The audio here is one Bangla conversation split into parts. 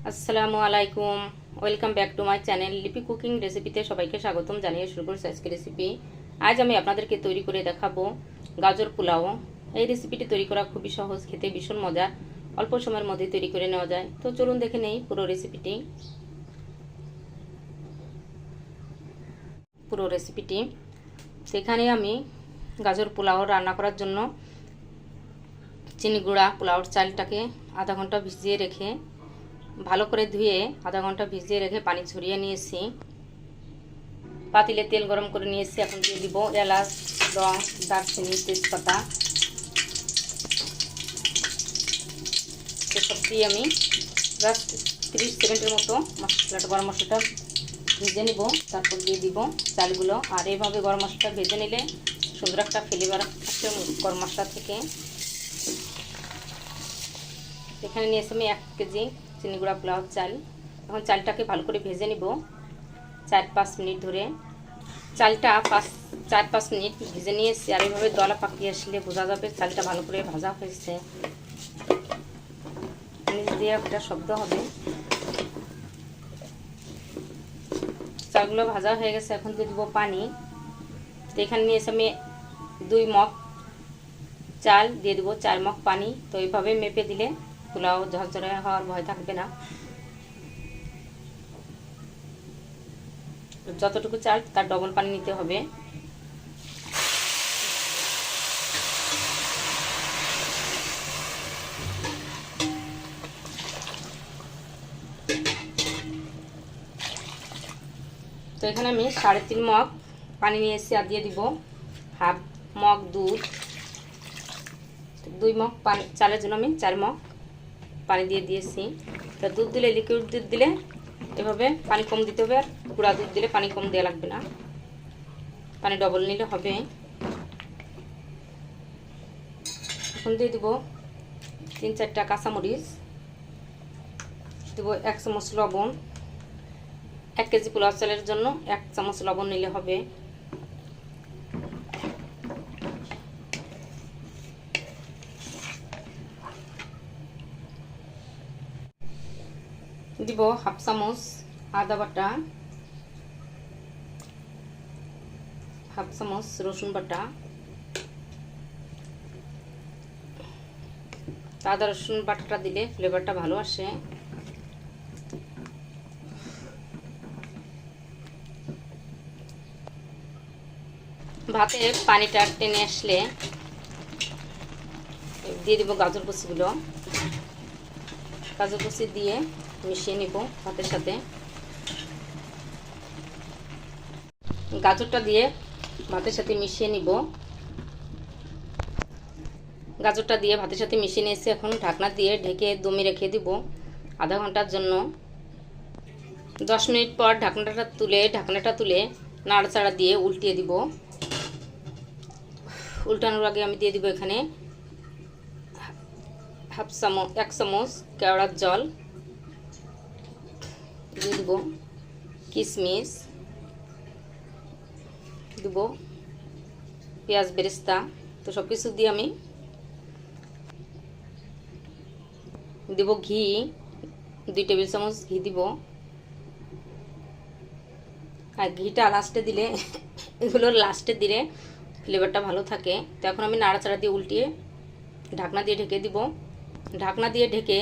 আসসালামু আলাইকুম, welcome back to my channel লিপি কুকিং রেসিপিতে সবাইকে স্বাগতম জানিয়ে শুরু করছি আজকে রেসিপি। আজ আমি আপনাদেরকে তৈরি করে দেখাবো গাজর পোলাও। এই রেসিপিটি তৈরি করা খুবই সহজ, খেতে ভীষণ মজা, অল্প সময়ের মধ্যে তৈরি করে নেওয়া যায়। তো চলুন দেখে নেই পুরো রেসিপিটি। সেখানে আমি গাজর পোলাও রান্না করার জন্য চিনি গুঁড়া পোলাওর চালটাকে আধা ঘন্টা ভিজিয়ে রেখে ভালো করে ধুয়ে আধা ঘন্টা ভিজিয়ে রেখে পানি ঝরিয়ে নিয়েছি। পাতিলে তেল গরম করে নিয়েছি। এখন দিয়ে দিব এলাচ, লং, দারচিনি, তেজপাতা। এসব দিয়ে আমি জাস্ট 30 সেকেন্ডের মতো গরম মশলাটা ভেজে নিব। তারপর দিয়ে দিব চালগুলো। আর এইভাবে গরম মশলাটা ভেজে নিলে সুন্দর একটা ফ্লেভার আসে গরম মশলা থেকে। এখানে নিয়েছি আমি 1 কেজি চিনি গুঁড়া পোলাও চাল। এখন চালটাকে ভালো করে ভেজে নিব 4-5 মিনিট ধরে। চালটা 4-5 মিনিট ভেজে নিয়েছি। আর এইভাবে দলা পাকিয়ে আসলে বোঝা যাবে চালটা ভালো করে ভাজা হয়েছে। নিচ দিয়ে একটা শব্দ হবে। চালগুলো ভাজা হয়ে গেছে। এখন দিয়ে দিব পানি। তো এখানে নিয়েছি আমি 2 মগ চাল, দিয়ে দিব 4 মগ পানি। তো এইভাবে মেপে দিলে পোলাও ঝরঝরে হওয়ার ভয় থাকবে না। যতটুকু চাল তার ডবল পানি নিতে হবে। তো এখানে আমি 3.5 মগ পানি নিয়েছি। আর দিয়ে দিব হাফ মগ দুধ। 2 মগ পানি চালের জন্য আমি 4 মগ পানি দিয়ে দিয়েছি। তো দুধ দিলে, লিকুইড দুধ দিলে এভাবে পানি কম দিতে হবে। আর গুঁড়া দুধ দিলে পানি কম দেওয়া লাগবে না, পানি ডবল নিলে হবে। এখন দিয়ে দিব 3-4টা কাঁচামরিচ, দেবো 1 চামচ লবণ। 1 কেজি পোলাও চালের জন্য 1 চামচ লবণ নিলে হবে। দিব হাফ চামচ আদা বাটা, হাফ চামচ রসুন বাটা। আদা রসুন বাটাটা দিলে ফ্লেভারটা ভালো আসে। ভাতে পানিটা টেনে আসলে দিয়ে দিব গাজর কুচিগুলো। গাজর কুচি দিয়ে মিশিয়ে নিব ভাতের সাথে। গাজরটা দিয়ে ভাতের সাথে মিশিয়ে নিব। গাজরটা দিয়ে ভাতের সাথে মিশিয়ে নিয়েছি। এখন ঢাকনা দিয়ে ঢেকে দমে রেখে দিব আধা ঘন্টার জন্য। 10 মিনিট পর ঢাকনাটা তুলে নাড়াচাড়া দিয়ে উল্টিয়ে দিব। উল্টানোর আগে আমি দিয়ে দিব এখানে 1 চামচ কেওড়ার জল, দিয়ে দিব কিশমিশ, দিব পেঁয়াজ বেরেস্তা। তো সব কিছু দিয়ে আমি দিব ঘি, 2 টেবিল চামচ ঘি দিব। আর ঘিটা লাস্টে দিলে, এগুলোর লাস্টে দিলে ফ্লেভারটা ভালো থাকে। তো এখন আমি নাড়াচাড়া দিয়ে উল্টিয়ে ঢাকনা দিয়ে ঢেকে দিব। ঢাকনা দিয়ে ঢেকে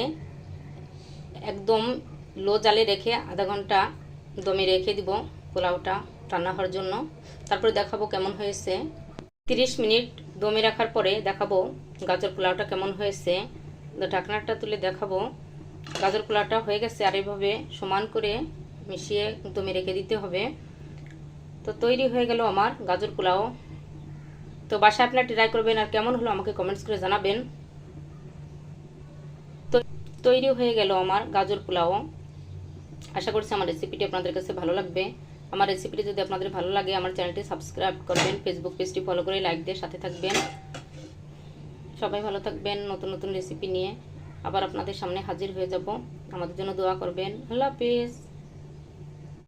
একদম লো জালে রেখে আধা ঘন্টা দমে রেখে দিব পোলাওটা রান্না হওয়ার জন্য। তারপরে দেখাবো কেমন হয়েছে। 30 মিনিট দমে রাখার পরে দেখাবো গাজর পোলাওটা কেমন হয়েছে। ঢাকনাটা তুলে দেখাবো গাজর পোলাওটা হয়ে গেছে। আর এইভাবে সমান করে মিশিয়ে দমে রেখে দিতে হবে। তো তৈরি হয়ে গেল আমার গাজর পোলাও। তো বাসায় আপনারা ট্রাই করবেন আর কেমন হলো আমাকে কমেন্টস করে জানাবেন। তো তৈরি হয়ে গেল আমার গাজর পোলাও। আশা করছি আমার রেসিপিটি আপনাদের কাছে ভালো লাগবে। আমার রেসিপিটি যদি আপনাদের ভালো লাগে আমার চ্যানেলটি সাবস্ক্রাইব করবেন, ফেসবুক পেজটি ফলো করে লাইক দিয়ে সাথে থাকবেন। সবাই ভালো থাকবেন। নতুন নতুন রেসিপি নিয়ে আবার আপনাদের সামনে হাজির হয়ে যাব। আমাদের জন্য দোয়া করবেন। আল্লাহ হাফেজ।